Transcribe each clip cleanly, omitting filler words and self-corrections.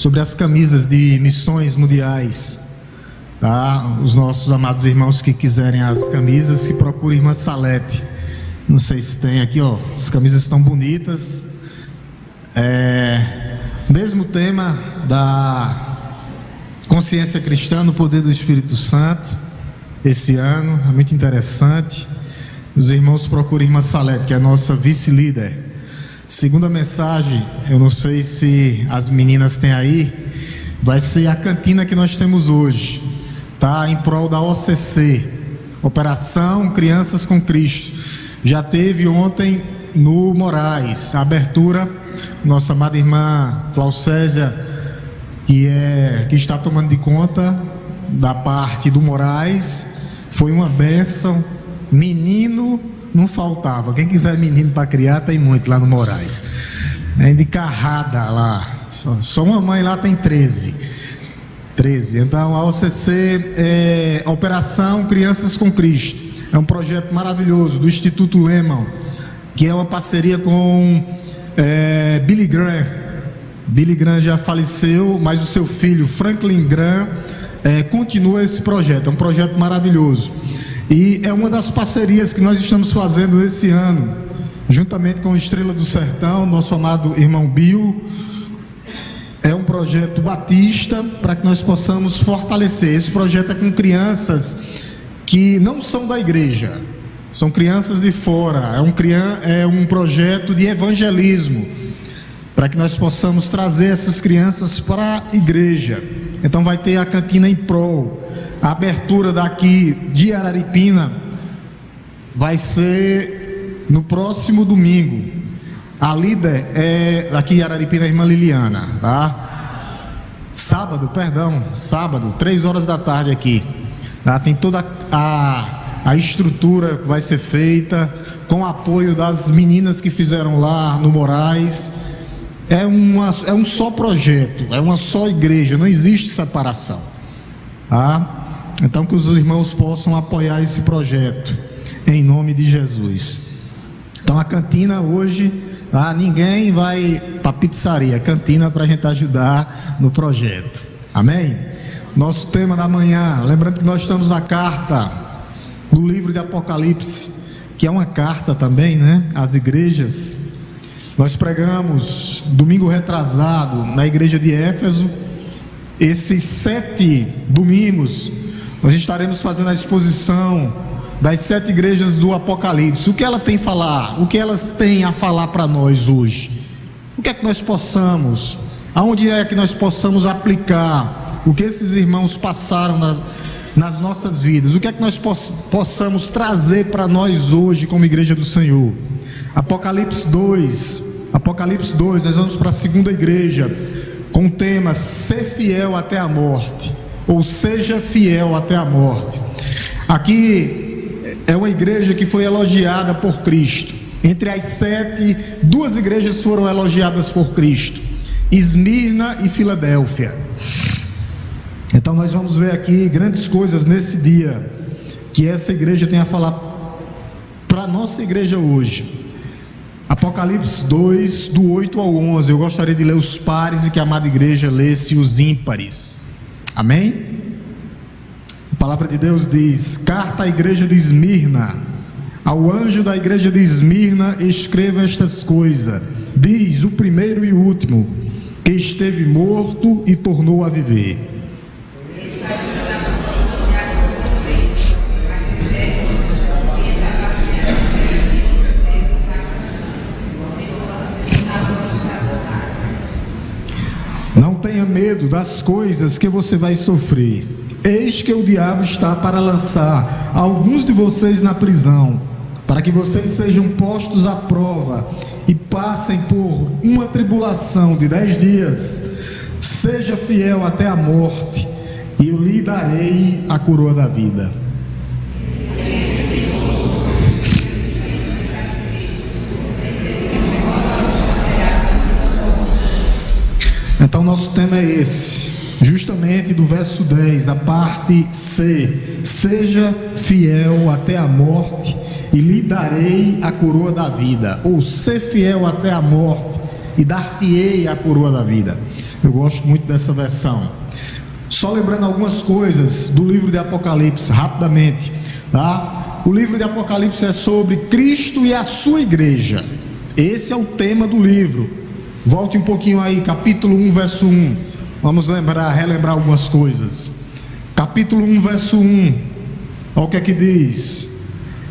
sobre as camisas de missões mundiais, tá? Os nossos amados irmãos que quiserem as camisas, que procurem irmã Salete. Não sei se tem aqui, ó. As camisas estão bonitas. Mesmo tema da consciência cristã no poder do Espírito Santo. Esse ano é muito interessante. Os irmãos procurem irmã Salete, que é a nossa vice-líder. Segunda mensagem, eu não sei se as meninas têm aí, vai ser a cantina que nós temos hoje, tá? Em prol da OCC, Operação Crianças com Cristo. Já teve ontem no Moraes a abertura. Nossa amada irmã Flaucésia, que está tomando de conta da parte do Moraes, foi uma bênção. Menino não faltava. Quem quiser menino para criar, tem muito lá no Moraes. É de carrada lá. Só uma mãe lá tem 13. Então a OCC é Operação Crianças com Cristo. É um projeto maravilhoso do Instituto Lehman, que é uma parceria com Billy Graham. Billy Graham já faleceu, mas o seu filho Franklin Graham continua esse projeto. É um projeto maravilhoso. E é uma das parcerias que nós estamos fazendo esse ano, juntamente com Estrela do Sertão, nosso amado irmão Bill. É um projeto batista para que nós possamos fortalecer. Esse projeto é com crianças que não são da igreja, são crianças de fora. É um projeto de evangelismo, para que nós possamos trazer essas crianças para a igreja. Então vai ter a cantina em prol. A abertura daqui de Araripina vai ser no próximo domingo. A líder daqui de Araripina, a irmã Liliana, tá? Sábado, 3 horas da tarde aqui, tá? Tem toda a estrutura que vai ser feita, com o apoio das meninas que fizeram lá no Moraes. É um só projeto, é uma só igreja, não existe separação, tá? Então que os irmãos possam apoiar esse projeto, em nome de Jesus. Então a cantina hoje, ninguém vai para a pizzaria, cantina para a gente ajudar no projeto, amém? Nosso tema da manhã, lembrando que nós estamos na carta, no livro de Apocalipse, que é uma carta também, né, às igrejas. Nós pregamos domingo retrasado na igreja de Éfeso. Esses 7 domingos nós estaremos fazendo a exposição das 7 igrejas do Apocalipse. O que ela tem a falar? O que elas têm a falar para nós hoje? O que é que nós possamos? Aonde é que nós possamos aplicar o que esses irmãos passaram nas nossas vidas? O que é que nós possamos trazer para nós hoje como igreja do Senhor? Apocalipse 2, nós vamos para a segunda igreja, com o tema Ser fiel até a morte, ou seja fiel até a morte. Aqui é uma igreja que foi elogiada por Cristo. Entre as 7, 2 igrejas foram elogiadas por Cristo: Esmirna e Filadélfia. Então nós vamos ver aqui grandes coisas nesse dia, que essa igreja tem a falar para a nossa igreja hoje. Apocalipse 2, do 8 ao 11. Eu gostaria de ler os pares e que a amada igreja lesse os ímpares. Amém? A palavra de Deus diz: carta à igreja de Esmirna. Ao anjo da igreja de Esmirna escreva estas coisas. Diz o primeiro e o último, que esteve morto e tornou a viver. Não tenha medo das coisas que você vai sofrer. Eis que o diabo está para lançar alguns de vocês na prisão, para que vocês sejam postos à prova e passem por uma tribulação de 10 dias. Seja fiel até a morte, e eu lhe darei a coroa da vida. Então nosso tema é esse, justamente do verso 10, a parte C: seja fiel até a morte e lhe darei a coroa da vida. Ou ser fiel até a morte e dar-te-ei a coroa da vida. Eu gosto muito dessa versão. Só lembrando algumas coisas do livro de Apocalipse, rapidamente, tá? O livro de Apocalipse é sobre Cristo e a sua igreja. Esse é o tema do livro. Volte um pouquinho aí, capítulo 1, verso 1. Vamos relembrar algumas coisas. Capítulo 1, verso 1. Olha o que é que diz: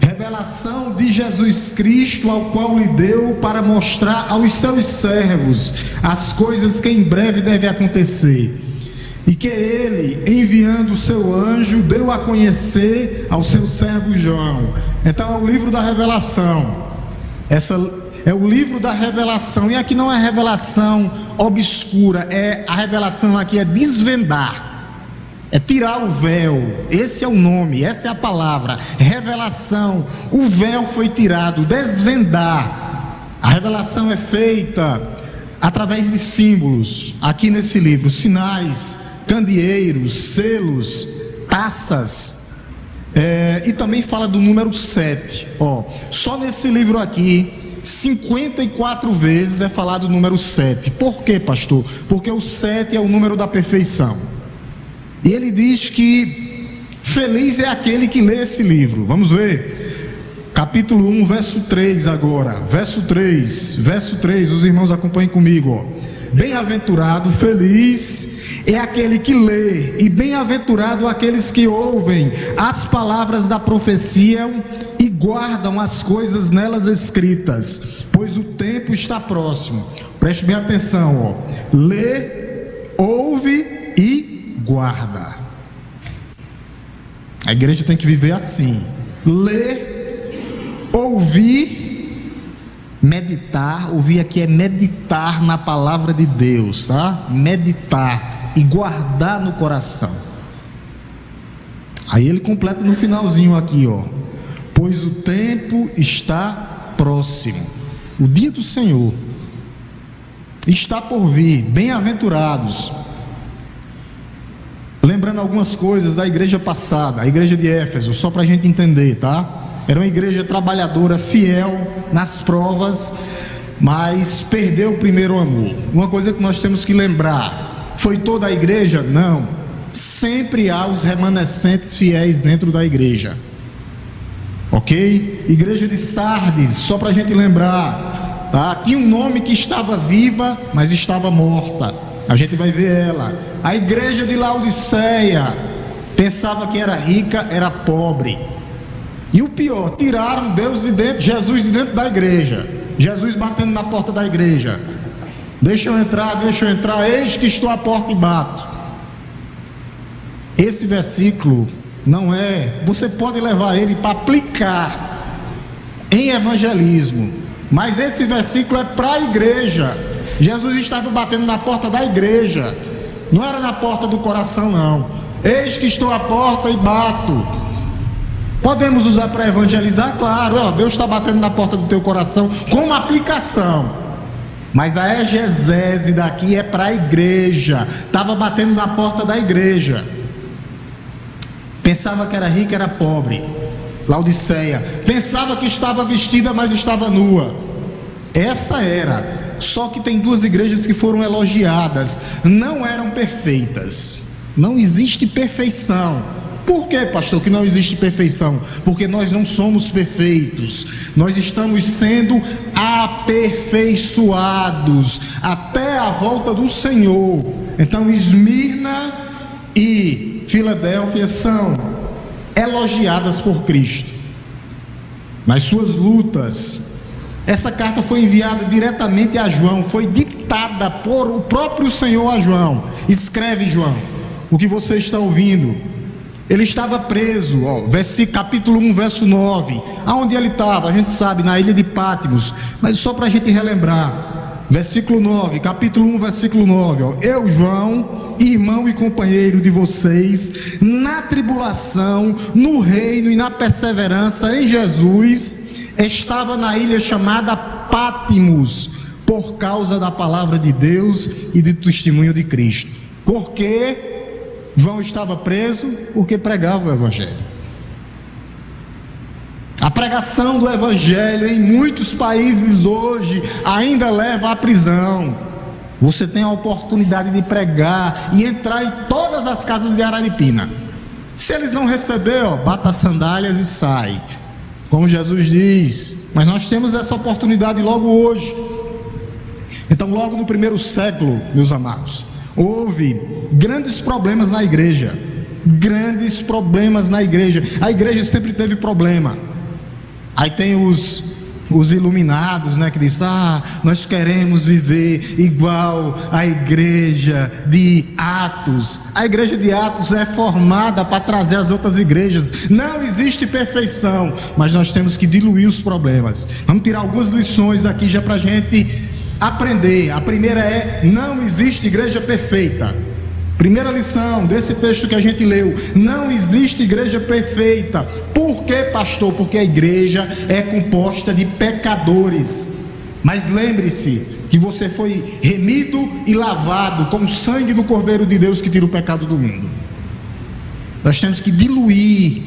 revelação de Jesus Cristo, ao qual lhe deu para mostrar aos seus servos as coisas que em breve devem acontecer, e que ele, enviando o seu anjo, deu a conhecer ao seu servo João. Então é o livro da revelação. Essa é o livro da revelação. E aqui não é revelação obscura, a revelação aqui é desvendar, é tirar o véu. Esse é o nome, essa é a palavra, revelação. O véu foi tirado, desvendar. A revelação é feita através de símbolos, aqui nesse livro: sinais, candeeiros, selos, taças, e também fala do número 7. Só nesse livro aqui 54 vezes é falado o número 7. Por quê, pastor? Porque o 7 é o número da perfeição. E ele diz que feliz é aquele que lê esse livro. Vamos ver capítulo 1, verso 3 agora. Verso 3, os irmãos acompanhem comigo. Bem-aventurado, feliz é aquele que lê, e bem-aventurado aqueles que ouvem as palavras da profecia e guardam as coisas nelas escritas, pois o tempo está próximo. Preste bem atenção, lê, ouve e guarda. A igreja tem que viver assim: ler, ouvir, meditar. Ouvir aqui é meditar na palavra de Deus, tá? Meditar e guardar no coração. Aí ele completa no finalzinho aqui, pois o tempo está próximo. O dia do Senhor está por vir. Bem-aventurados. Lembrando algumas coisas da igreja passada, a igreja de Éfeso, só para a gente entender, tá? Era uma igreja trabalhadora, fiel nas provas, mas perdeu o primeiro amor. Uma coisa que nós temos que lembrar: foi toda a igreja? Não. Sempre há os remanescentes fiéis dentro da igreja. Ok? Igreja de Sardes, só para a gente lembrar, tá? Tinha um nome que estava viva, mas estava morta. A gente vai ver ela. A igreja de Laodiceia pensava que era rica, era pobre. E o pior, tiraram Deus de dentro, Jesus de dentro da igreja. Jesus batendo na porta da igreja: deixa eu entrar, eis que estou à porta e bato. Esse versículo não é, você pode levar ele para aplicar em evangelismo, mas esse versículo é para a igreja. Jesus estava batendo na porta da igreja, não era na porta do coração, não. Eis que estou à porta e bato. Podemos usar para evangelizar? Claro, Deus está batendo na porta do teu coração como aplicação. Mas a exegese daqui é para a igreja. Estava batendo na porta da igreja. Pensava que era rica, era pobre. Laodiceia. Pensava que estava vestida, mas estava nua. Essa era. Só que tem duas igrejas que foram elogiadas. Não eram perfeitas. Não existe perfeição. Por que, pastor, que não existe perfeição? Porque nós não somos perfeitos. Nós estamos sendo aperfeiçoados até a volta do Senhor. Então Esmirna e Filadélfia são elogiadas por Cristo nas suas lutas. Essa carta foi enviada diretamente a João, foi ditada por o próprio Senhor a João. Escreve, João, o que você está ouvindo. Ele estava preso, capítulo 1, verso 9. Aonde ele estava? A gente sabe, na ilha de Patmos. Mas só para a gente relembrar, versículo 9, capítulo 1, versículo 9. Eu, João, irmão e companheiro de vocês, na tribulação, no reino e na perseverança em Jesus, estava na ilha chamada Patmos, por causa da palavra de Deus e do testemunho de Cristo. Por quê? João estava preso porque pregava o evangelho. A pregação do Evangelho em muitos países hoje ainda leva à prisão. Você tem a oportunidade de pregar e entrar em todas as casas de Araripina. Se eles não receber, bata as sandálias e sai, como Jesus diz. Mas nós temos essa oportunidade logo hoje. Então, logo no primeiro século, meus amados, houve grandes problemas na igreja. Grandes problemas na igreja. A igreja sempre teve problema. Aí tem os iluminados, né, que dizem: nós queremos viver igual a igreja de Atos. A igreja de Atos é formada para trazer as outras igrejas. Não existe perfeição, mas nós temos que diluir os problemas. Vamos tirar algumas lições daqui já para a gente aprender. A primeira é: não existe igreja perfeita. Primeira lição desse texto que a gente leu: não existe igreja perfeita. Por quê, pastor? Porque a igreja é composta de pecadores. Mas lembre-se que você foi remido e lavado com o sangue do Cordeiro de Deus que tira o pecado do mundo. Nós temos que diluir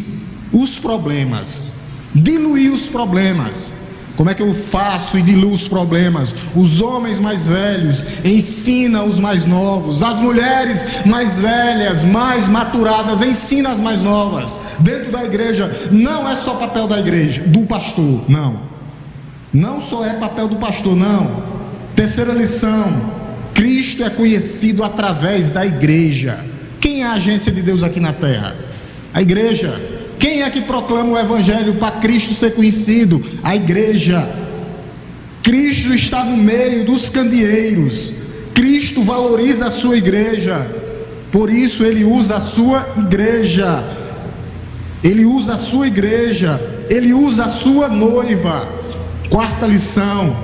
os problemas. Diluir os problemas. Como é que eu faço e diluo os problemas? Os homens mais velhos ensinam os mais novos. As mulheres mais velhas, mais maturadas, ensinam as mais novas. Dentro da igreja, não é só papel da igreja, do pastor, não. Não só é papel do pastor, não. Terceira lição: Cristo é conhecido através da igreja. Quem é a agência de Deus aqui na terra? A igreja. Quem é que proclama o Evangelho para Cristo ser conhecido? A igreja. Cristo está no meio dos candeeiros. Cristo valoriza a sua igreja. Por isso Ele usa a sua igreja. Ele usa a sua igreja. Ele usa a sua noiva. Quarta lição: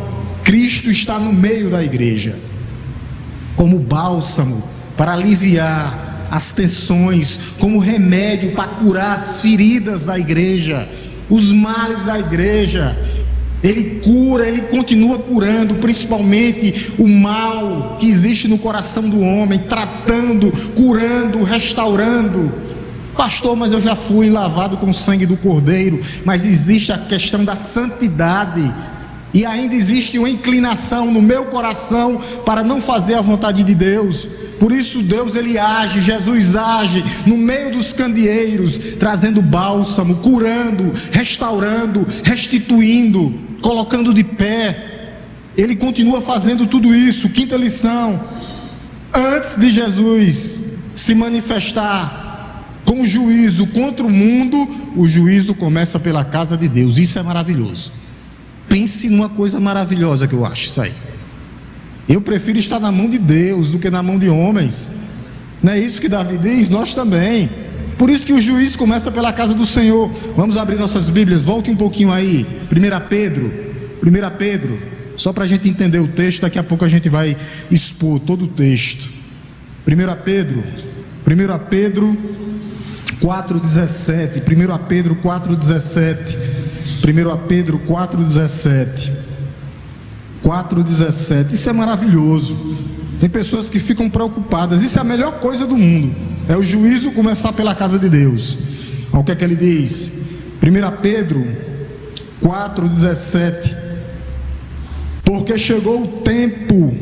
Cristo está no meio da igreja, como bálsamo para aliviar as tensões, como remédio para curar as feridas da igreja, os males da igreja. Ele cura, Ele continua curando, principalmente o mal que existe no coração do homem, tratando, curando, restaurando. Pastor, mas eu já fui lavado com o sangue do Cordeiro. Mas existe a questão da santidade, e ainda existe uma inclinação no meu coração para não fazer a vontade de Deus. Por isso Deus, Ele age, Jesus age no meio dos candeeiros, trazendo bálsamo, curando, restaurando, restituindo, colocando de pé. Ele continua fazendo tudo isso. Quinta lição: antes de Jesus se manifestar com juízo contra o mundo, o juízo começa pela casa de Deus. Isso é maravilhoso. Pense numa coisa maravilhosa que eu acho isso aí. Eu prefiro estar na mão de Deus do que na mão de homens. Não é isso que Davi diz? Nós também. Por isso que o juízo começa pela casa do Senhor. Vamos abrir nossas Bíblias, volte um pouquinho aí. 1 Pedro, só para a gente entender o texto. Daqui a pouco a gente vai expor todo o texto. 1 Pedro 4,17. 1 Pedro 4,17. 1 Pedro 4,17. 4,17. Isso é maravilhoso. Tem pessoas que ficam preocupadas. Isso é a melhor coisa do mundo. É o juízo começar pela casa de Deus. Olha o que é que ele diz. 1 Pedro 4,17. Porque chegou o tempo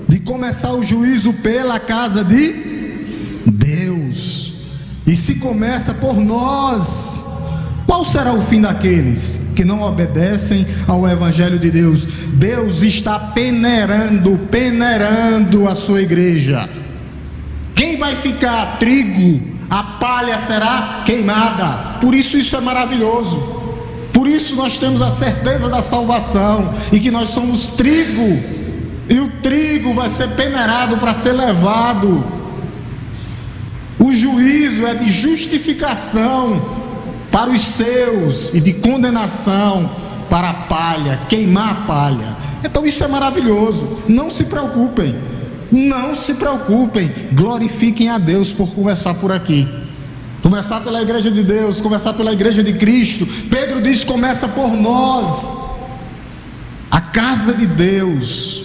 de começar o juízo pela casa de Deus. E se começa por nós, qual será o fim daqueles que não obedecem ao Evangelho de Deus? Deus está peneirando a sua igreja. Quem vai ficar? Trigo, a palha será queimada. Por isso é maravilhoso. Por isso nós temos a certeza da salvação, e que nós somos trigo, e o trigo vai ser peneirado para ser levado. O juízo é de justificação para os seus e de condenação para a palha, queimar a palha. Então isso é maravilhoso. Não se preocupem, glorifiquem a Deus por começar por aqui, começar pela igreja de Deus, começar pela igreja de Cristo. Pedro diz: começa por nós, a casa de Deus.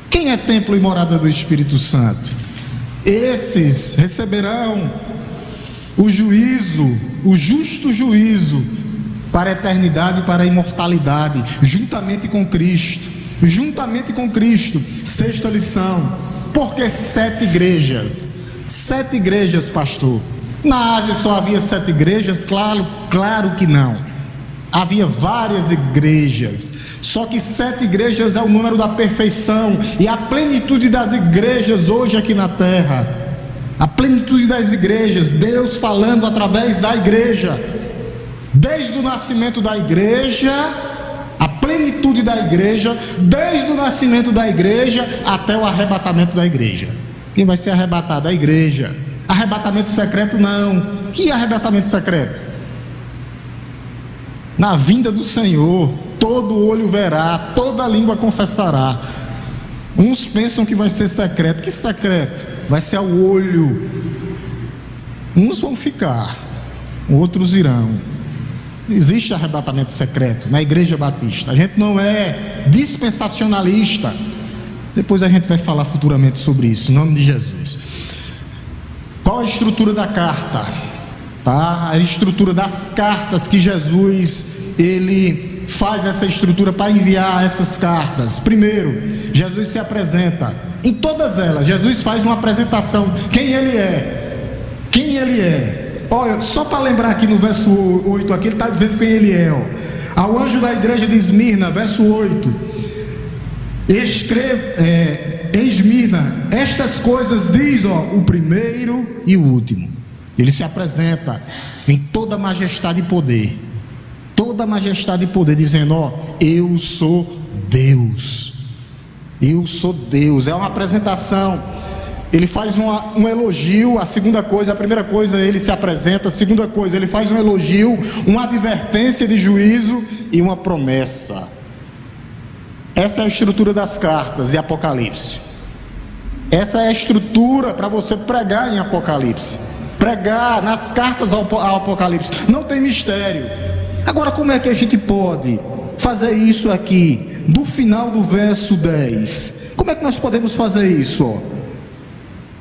Quem é templo e morada do Espírito Santo? Esses receberão o juízo, o justo juízo, para a eternidade e para a imortalidade, juntamente com Cristo. Juntamente com Cristo. Sexta lição: por que 7 igrejas? 7 igrejas, pastor. Na Ásia só havia 7 igrejas? Claro que não. Havia várias igrejas, só que 7 igrejas é o número da perfeição e a plenitude das igrejas hoje aqui na terra. A plenitude das igrejas, Deus falando através da igreja, desde o nascimento da igreja, a plenitude da igreja, desde o nascimento da igreja até o arrebatamento da igreja. Quem vai ser arrebatado? A igreja. Arrebatamento secreto não. Que arrebatamento secreto? Na vinda do Senhor, todo olho verá, toda língua confessará. Uns pensam que vai ser secreto. Que secreto? Vai ser ao olho. Uns vão ficar, outros irão. Não existe arrebatamento secreto na Igreja Batista. A gente não é dispensacionalista. Depois a gente vai falar futuramente sobre isso, em nome de Jesus. Qual a estrutura da carta? Tá? A estrutura das cartas que Jesus, ele faz essa estrutura para enviar essas cartas. Primeiro, Jesus se apresenta. Em todas elas, Jesus faz uma apresentação. Quem ele é? Quem ele é? Olha, só para lembrar aqui no verso 8, aqui ele está dizendo quem ele é. Ó. Ao anjo da igreja de Esmirna, verso 8: Esmirna, estas coisas diz, ó, o primeiro e o último. Ele se apresenta em toda majestade e poder. Toda majestade e poder, dizendo, ó, eu sou Deus. Eu sou Deus. É uma apresentação. Ele faz um elogio. A primeira coisa, ele se apresenta. A segunda coisa, ele faz um elogio, uma advertência de juízo e uma promessa. Essa é a estrutura das cartas de Apocalipse. Essa é a estrutura para você pregar em Apocalipse. Pregar nas cartas ao Apocalipse. Não tem mistério. Agora, como é que a gente pode fazer isso aqui, do final do verso 10? Como é que nós podemos fazer isso? Ó?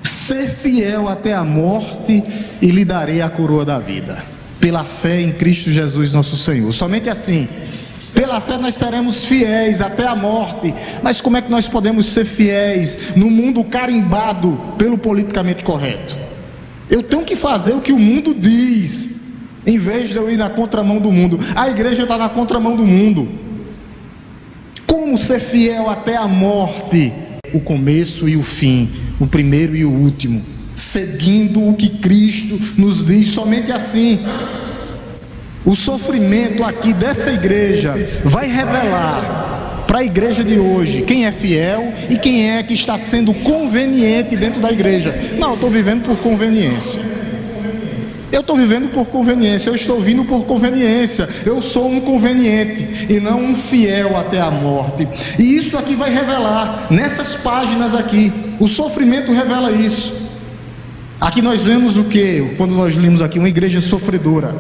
Ser fiel até a morte e lhe darei a coroa da vida. Pela fé em Cristo Jesus nosso Senhor. Somente assim. Pela fé nós seremos fiéis até a morte. Mas como é que nós podemos ser fiéis no mundo carimbado pelo politicamente correto? Eu tenho que fazer o que o mundo diz, em vez de eu ir na contramão do mundo. A igreja está na contramão do mundo. Como ser fiel até a morte? O começo e o fim, o primeiro e o último, seguindo o que Cristo nos diz. Somente assim. O sofrimento aqui dessa igreja vai revelar para a igreja de hoje quem é fiel e quem é que está sendo conveniente dentro da igreja. Não, eu estou vivendo por conveniência. Eu estou vivendo por conveniência, eu estou vindo por conveniência. Eu sou um conveniente e não um fiel até a morte. E isso aqui vai revelar, nessas páginas aqui, o sofrimento revela isso. Aqui nós vemos o que? Quando nós lemos aqui, uma igreja sofredora,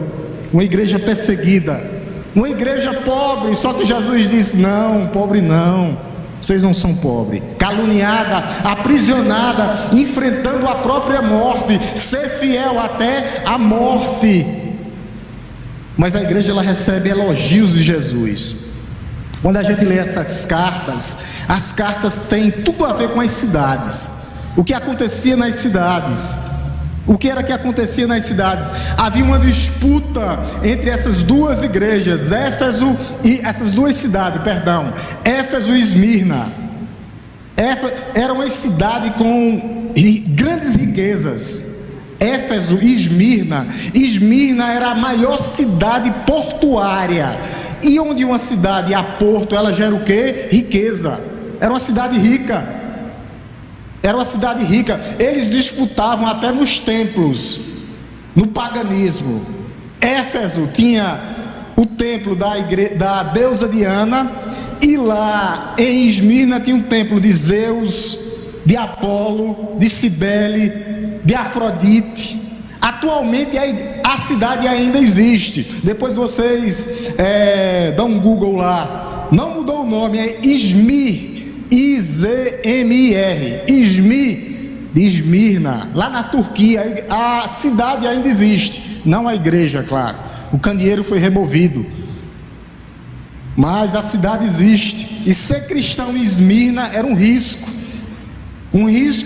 uma igreja perseguida, uma igreja pobre, só que Jesus disse, não, pobre não, vocês não são pobres, caluniada, aprisionada, enfrentando a própria morte, ser fiel até a morte. Mas a igreja, ela recebe elogios de Jesus. Quando a gente lê essas cartas, as cartas têm tudo a ver com as cidades, o que acontecia nas cidades. O que era que acontecia nas cidades? Havia uma disputa entre essas duas igrejas, Éfeso e essas duas cidades, Éfeso e Esmirna. Era uma cidade com grandes riquezas. Éfeso e Esmirna. Esmirna era a maior cidade portuária. E onde uma cidade há porto, ela gera o quê? Riqueza. Era uma cidade rica. Era uma cidade rica. Eles disputavam até nos templos, no paganismo. Éfeso tinha o templo da deusa Diana, e lá em Esmirna tinha um templo de Zeus, de Apolo, de Cibele, de Afrodite. Atualmente a cidade ainda existe. Depois vocês dão um Google lá. Não mudou o nome, é Izmir. I-Z-M-I-R, Izmir, de Esmirna, lá na Turquia. A cidade ainda existe, não a igreja, claro. O candeeiro foi removido, mas a cidade existe. E ser cristão em Esmirna era um risco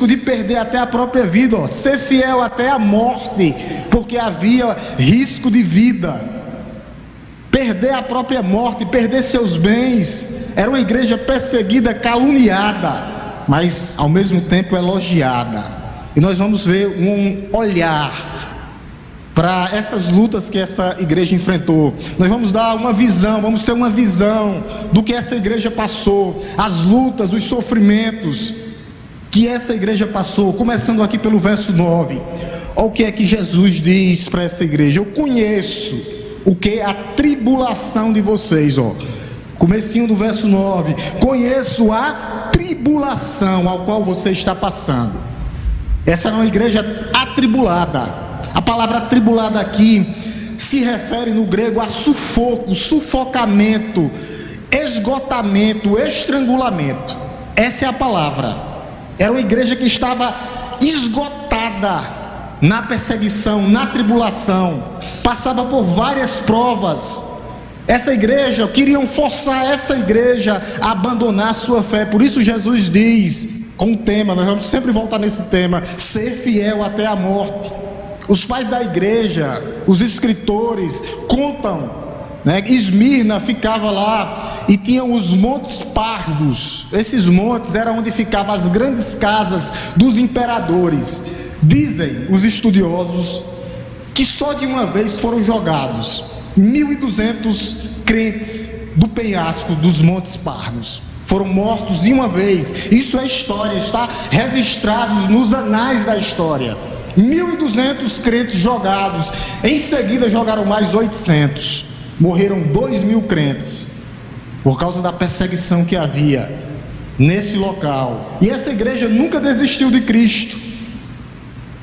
de perder até a própria vida, ó. Ser fiel até a morte, porque havia risco de vida. Perder a própria morte, perder seus bens. Era uma igreja perseguida, caluniada, mas ao mesmo tempo elogiada. E nós vamos ver um olhar para essas lutas que essa igreja enfrentou. Nós vamos dar uma visão, vamos ter uma visão do que essa igreja passou, as lutas, os sofrimentos que essa igreja passou, começando aqui pelo verso 9. Olha o que é que Jesus diz para essa igreja: eu conheço o que é a tribulação de vocês, ó. Comecinho do verso 9: conheço a tribulação ao qual você está passando. Essa era uma igreja atribulada. A palavra atribulada aqui se refere no grego a sufoco, sufocamento, esgotamento, estrangulamento. Essa é a palavra. Era uma igreja que estava esgotada na perseguição, na tribulação, passava por várias provas. Essa igreja, queriam forçar essa igreja a abandonar a sua fé. Por isso Jesus diz, com o tema, nós vamos sempre voltar nesse tema, ser fiel até a morte. Os pais da igreja, os escritores contam, né? Esmirna ficava lá e tinham os montes Pargos. Esses montes eram onde ficavam as grandes casas dos imperadores. Dizem os estudiosos que só de uma vez foram jogados 1.200 crentes do penhasco dos montes Pargos. Foram mortos de uma vez. Isso é história, está registrado nos anais da história. 1.200 crentes jogados. Em seguida jogaram mais 800. Morreram 2.000 crentes por causa da perseguição que havia nesse local. E essa igreja nunca desistiu de Cristo.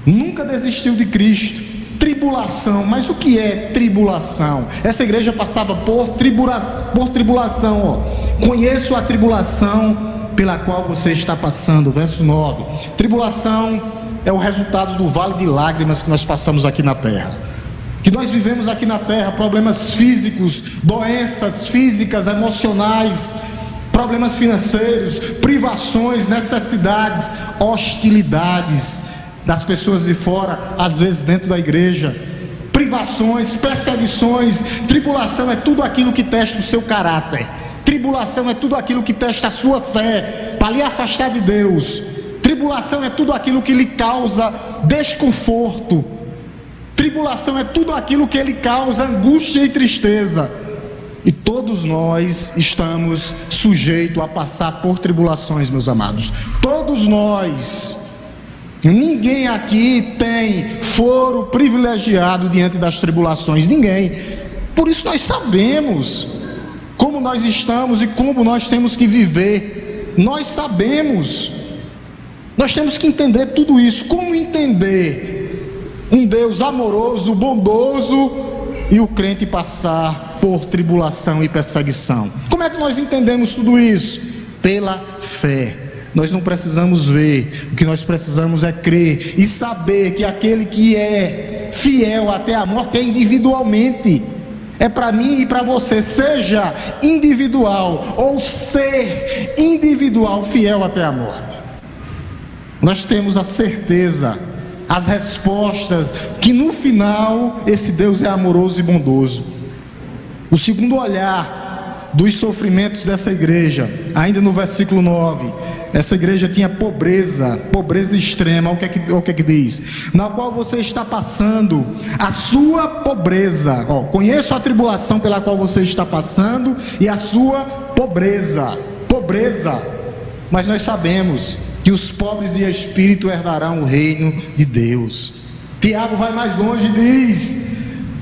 Nunca desistiu de Cristo. Tribulação, mas o que é tribulação? Essa igreja passava por tribulação, ó. Conheço a tribulação pela qual você está passando. Verso 9. Tribulação é o resultado do vale de lágrimas que nós passamos aqui na terra, que nós vivemos aqui na terra. Problemas físicos, doenças físicas, emocionais, problemas financeiros, privações, necessidades, hostilidades das pessoas de fora, às vezes dentro da igreja, privações, perseguições. Tribulação é tudo aquilo que testa o seu caráter. Tribulação é tudo aquilo que testa a sua fé, para lhe afastar de Deus. Tribulação é tudo aquilo que lhe causa desconforto. Tribulação é tudo aquilo que lhe causa angústia e tristeza. E todos nós estamos sujeitos a passar por tribulações, meus amados. Todos nós. Ninguém aqui tem foro privilegiado diante das tribulações, ninguém. Por isso nós sabemos como nós estamos e como nós temos que viver. Nós sabemos. Nós temos que entender tudo isso. Como entender um Deus amoroso, bondoso, e o crente passar por tribulação e perseguição? Como é que nós entendemos tudo isso? Pela fé. Nós não precisamos ver, o que nós precisamos é crer e saber que aquele que é fiel até a morte é individualmente. É para mim e para você, seja individual ou ser individual, fiel até a morte. Nós temos a certeza, as respostas, que no final esse Deus é amoroso e bondoso. O segundo olhar dos sofrimentos dessa igreja, ainda no versículo 9, essa igreja tinha pobreza extrema. Olha o que é que diz: na qual você está passando a sua pobreza. Conheço a tribulação pela qual você está passando e a sua pobreza. Mas nós sabemos que os pobres de espírito herdarão o reino de Deus. Tiago vai mais longe e diz,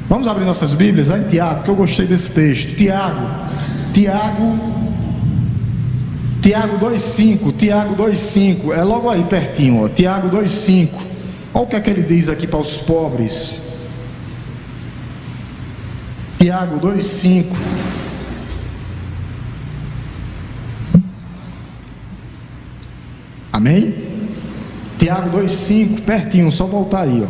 vamos abrir nossas Bíblias aí, Tiago, que eu gostei desse texto. Tiago 2,5, é logo aí pertinho, ó. Tiago 2,5, olha o que é que ele diz aqui para os pobres. Tiago 2,5. Amém? Tiago 2,5, pertinho, só voltar aí, ó.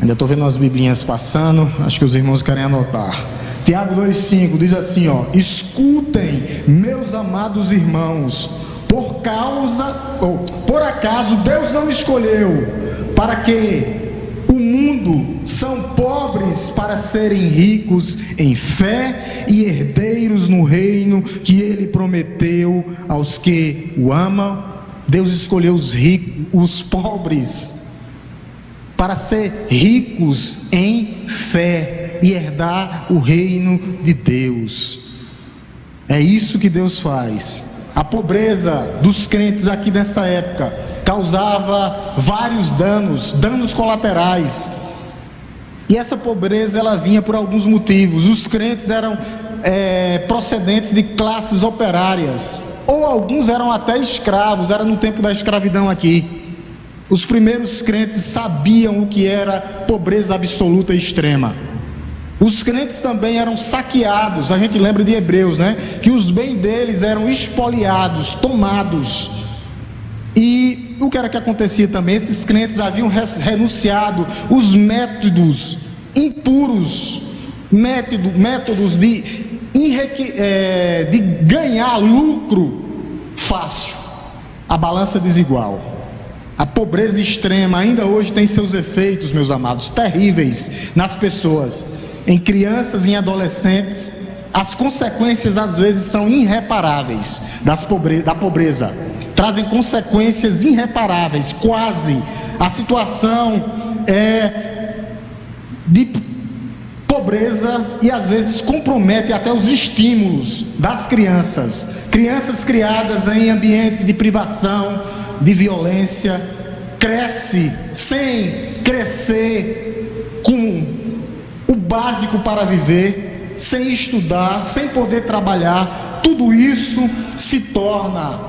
Ainda estou vendo as biblinhas passando, acho que os irmãos querem anotar. Tiago 2,5 diz assim, ó: escutem, meus amados irmãos, por acaso Deus não escolheu para que o mundo são pobres para serem ricos em fé e herdeiros no reino que Ele prometeu aos que o amam? Deus escolheu os ricos, os pobres, para ser ricos em fé e herdar o reino de Deus. É isso que Deus faz. A pobreza dos crentes aqui nessa época causava vários danos colaterais. E essa pobreza ela vinha por alguns motivos. Os crentes eram procedentes de classes operárias, ou alguns eram até escravos. Era no tempo da escravidão aqui. Os primeiros crentes sabiam o que era pobreza absoluta e extrema. Os crentes também eram saqueados. A gente lembra de Hebreus, né? Que os bens deles eram espoliados, tomados. E o que era que acontecia também? Esses crentes haviam renunciado os métodos impuros, métodos de ganhar lucro fácil, a balança desigual. A pobreza extrema ainda hoje tem seus efeitos, meus amados, terríveis nas pessoas, em crianças e em adolescentes. As consequências às vezes são irreparáveis da pobreza, trazem consequências irreparáveis, quase. A situação é de pobreza e às vezes compromete até os estímulos das crianças criadas em ambiente de privação, de violência, cresce sem crescer com o básico para viver, sem estudar, sem poder trabalhar. Tudo isso se torna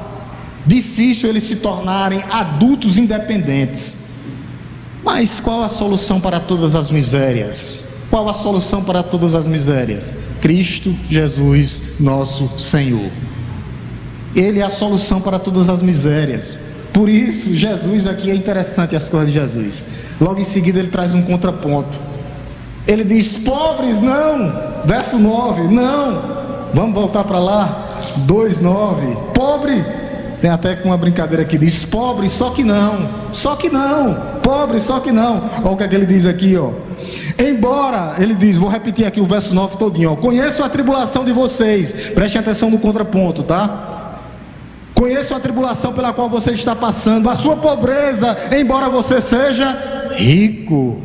difícil eles se tornarem adultos independentes. Mas qual a solução para todas as misérias? Qual a solução para todas as misérias? Cristo Jesus, nosso Senhor. Ele é a solução para todas as misérias. Por isso, Jesus aqui é interessante as coisas de Jesus. Logo em seguida ele traz um contraponto. Ele diz: pobres não, verso 9, não. Vamos voltar para lá, 2,9. Pobre, tem até com uma brincadeira que diz: pobre, só que não, pobre, só que não. Olha o que é que ele diz aqui, ó. Embora, ele diz, vou repetir aqui o verso 9 todinho, ó. Conheço a tribulação de vocês, prestem atenção no contraponto, tá? Conheço a tribulação pela qual você está passando, a sua pobreza, embora você seja rico.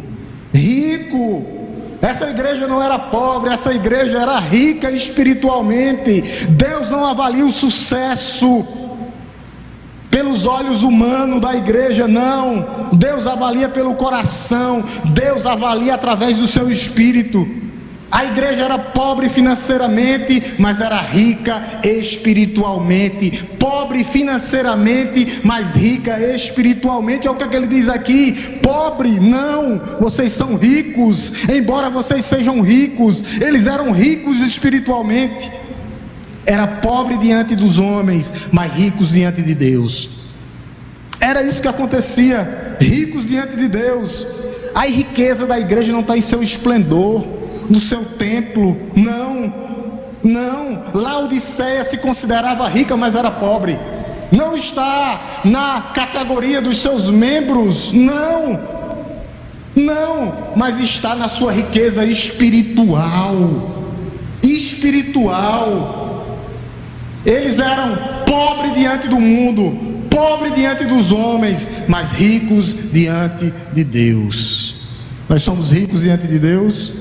Essa igreja não era pobre, essa igreja era rica espiritualmente. Deus não avalia o sucesso pelos olhos humanos da igreja, não. Deus avalia pelo coração, Deus avalia através do seu espírito. A igreja era pobre financeiramente, mas era rica espiritualmente. Pobre financeiramente, mas rica espiritualmente. É o que ele diz aqui: pobre, não, vocês são ricos. Embora vocês sejam ricos, eles eram ricos espiritualmente. Era pobre diante dos homens, mas ricos diante de Deus. Era isso que acontecia, ricos diante de Deus. A riqueza da igreja não está em seu esplendor, no seu templo, não. Laodiceia se considerava rica, mas era pobre. Não está na categoria dos seus membros, não, mas está na sua riqueza espiritual. Eles eram pobres diante do mundo, pobres diante dos homens, mas ricos diante de Deus. Nós somos ricos diante de Deus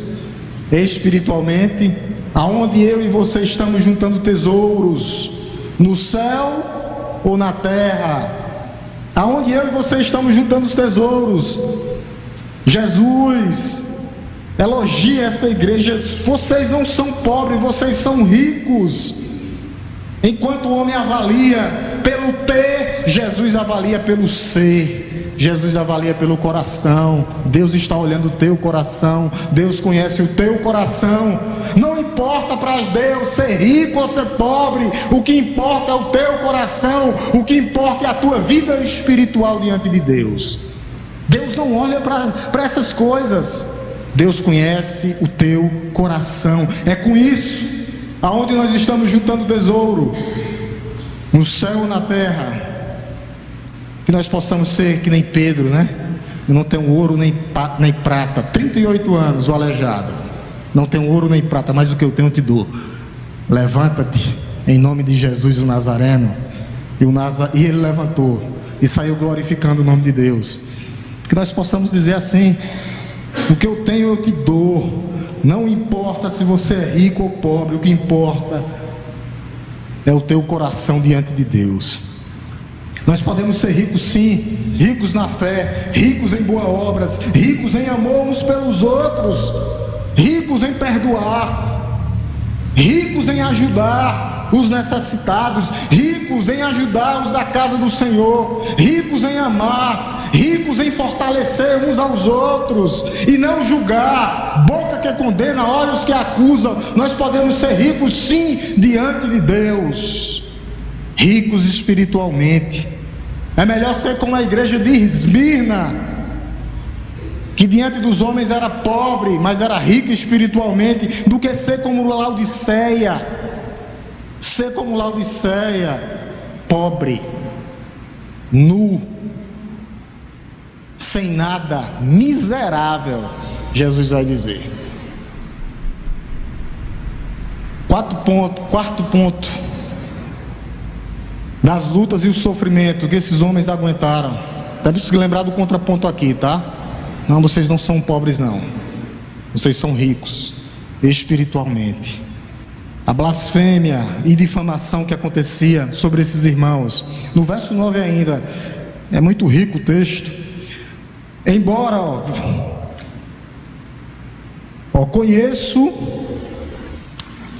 espiritualmente. Aonde eu e você estamos juntando tesouros? No céu ou na terra? Aonde eu e você estamos juntando os tesouros? Jesus elogia essa igreja: vocês não são pobres, vocês são ricos. Enquanto o homem avalia pelo ter, Jesus avalia pelo ser. Jesus avalia pelo coração. Deus está olhando o teu coração. Deus conhece o teu coração. Não importa para Deus ser rico ou ser pobre. O que importa é o teu coração. O que importa é a tua vida espiritual diante de Deus. Deus não olha para essas coisas. Deus conhece o teu coração. É com isso aonde nós estamos juntando tesouro, no céu ou na terra, que nós possamos ser que nem Pedro, né? Eu não tenho ouro nem prata. 38 anos, o aleijado. Não tenho ouro nem prata, mas o que eu tenho eu te dou. Levanta-te em nome de Jesus o Nazareno. E ele levantou e saiu glorificando o nome de Deus. Que nós possamos dizer assim: o que eu tenho eu te dou. Não importa se você é rico ou pobre, o que importa é o teu coração diante de Deus. Nós podemos ser ricos sim, ricos na fé, ricos em boas obras, ricos em amor uns pelos outros, ricos em perdoar, ricos em ajudar os necessitados, ricos em ajudar os da casa do Senhor, ricos em amar, ricos em fortalecer uns aos outros e não julgar, boca que condena, olhos que acusam. Nós podemos ser ricos sim diante de Deus, ricos espiritualmente. É melhor ser como a igreja de Esmirna, que diante dos homens era pobre, mas era rica espiritualmente, do que ser como Laodiceia. Ser como Laodiceia, pobre, nu, sem nada, miserável, Jesus vai dizer. Quarto ponto das lutas e o sofrimento que esses homens aguentaram. Temos que lembrar do contraponto aqui, tá? Não, vocês não são pobres não, vocês são ricos espiritualmente. A blasfêmia e difamação que acontecia sobre esses irmãos. No verso 9 ainda, é muito rico o texto. Embora, conheço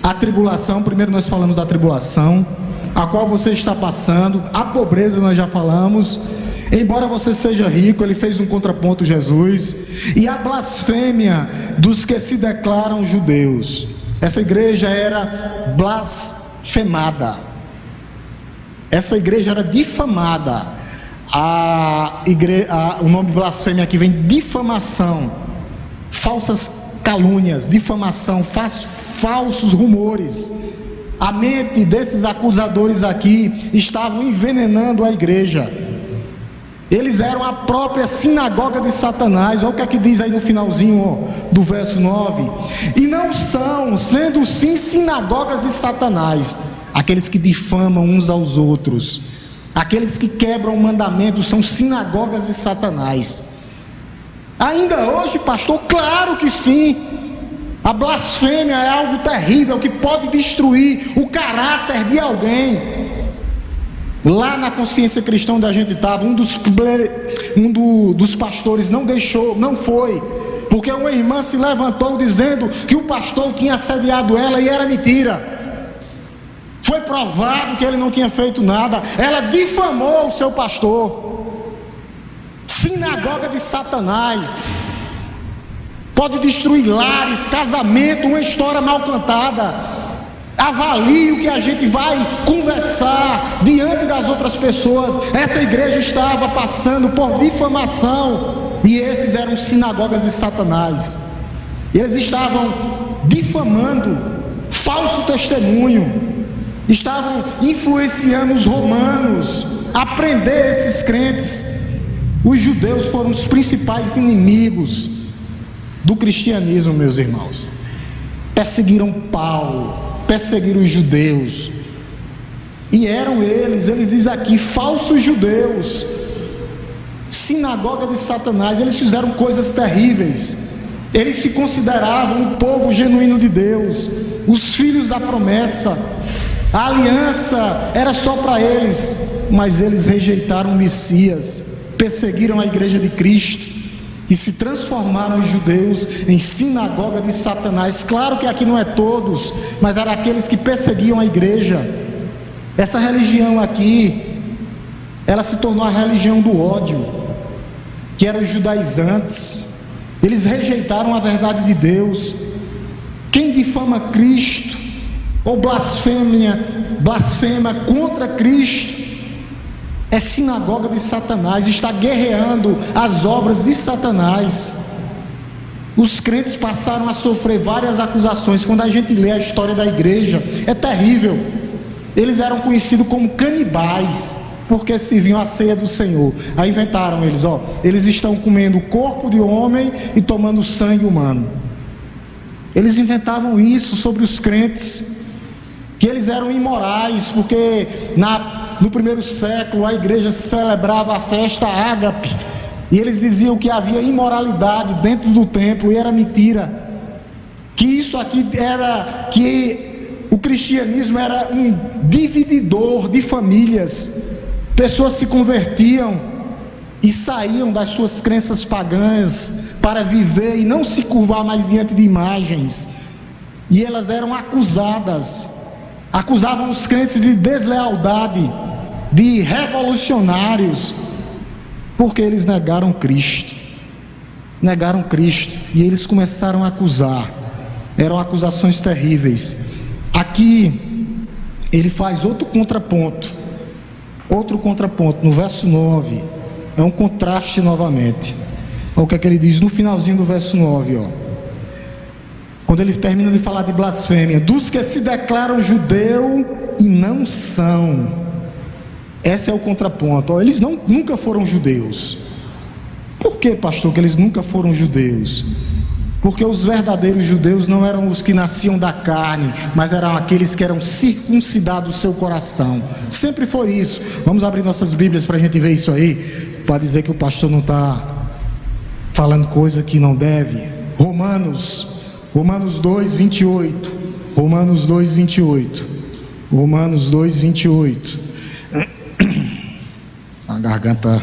a tribulação. Primeiro nós falamos da tribulação, a qual você está passando. A pobreza nós já falamos. Embora você seja rico, ele fez um contraponto, Jesus. E a blasfêmia dos que se declaram judeus. Essa igreja era blasfemada, essa igreja era difamada. O nome blasfêmia aqui vem difamação, falsas calúnias, difamação, falsos rumores. A mente desses acusadores aqui estavam envenenando a igreja. Eles eram a própria sinagoga de Satanás. Olha o que é que diz aí no finalzinho do verso 9. E não são, sendo sim sinagogas de Satanás, aqueles que difamam uns aos outros, aqueles que quebram o mandamento, são sinagogas de Satanás. Ainda hoje, pastor, claro que sim. A blasfêmia é algo terrível que pode destruir o caráter de alguém. Lá na Consciência Cristã onde a gente estava, um dos pastores não foi, porque uma irmã se levantou dizendo que o pastor tinha assediado ela, e era mentira. Foi provado que ele não tinha feito nada. Ela difamou o seu pastor. Sinagoga de Satanás. Pode destruir lares, casamento, uma história mal cantada. Avalie o que a gente vai conversar diante das outras pessoas. Essa igreja estava passando por difamação, e esses eram sinagogas de Satanás. Eles estavam difamando, falso testemunho, estavam influenciando os romanos a prender esses crentes. Os judeus foram os principais inimigos do cristianismo, meus irmãos. Perseguiram Paulo, perseguiram os judeus, e eram eles diz aqui, falsos judeus, sinagoga de Satanás. Eles fizeram coisas terríveis. Eles se consideravam o povo genuíno de Deus, os filhos da promessa. A aliança era só para eles, mas eles rejeitaram o Messias, perseguiram a igreja de Cristo e se transformaram os judeus em sinagoga de Satanás. Claro que aqui não é todos, mas eram aqueles que perseguiam a igreja. Essa religião aqui, ela se tornou a religião do ódio, que eram os judaizantes. Eles rejeitaram a verdade de Deus. Quem difama Cristo ou blasfema contra Cristo é sinagoga de Satanás, está guerreando as obras de Satanás. Os crentes passaram a sofrer várias acusações. Quando a gente lê a história da igreja, é terrível. Eles eram conhecidos como canibais, porque serviam a ceia do Senhor. Aí inventaram eles, eles estão comendo o corpo de homem e tomando sangue humano. Eles inventavam isso sobre os crentes, que eles eram imorais, porque no primeiro século a igreja celebrava a festa ágape, e eles diziam que havia imoralidade dentro do templo, e era mentira, que isso aqui era, que o cristianismo era um divididor de famílias. Pessoas se convertiam e saíam das suas crenças pagãs para viver e não se curvar mais diante de imagens, e elas eram acusavam os crentes de deslealdade, de revolucionários, porque eles negaram Cristo, e eles começaram a acusar. Eram acusações terríveis. Aqui ele faz outro contraponto no verso 9, é um contraste novamente. Olha o que é que ele diz no finalzinho do verso 9, quando ele termina de falar de blasfêmia: dos que se declaram judeu e não são. Esse é o contraponto. Eles nunca foram judeus. Por que, pastor, que eles nunca foram judeus? Porque os verdadeiros judeus não eram os que nasciam da carne, mas eram aqueles que eram circuncidados o seu coração. Sempre foi isso. Vamos abrir nossas Bíblias para a gente ver isso aí, para dizer que o pastor não está falando coisa que não deve. Romanos 2, 28. Romanos 2, 28. A garganta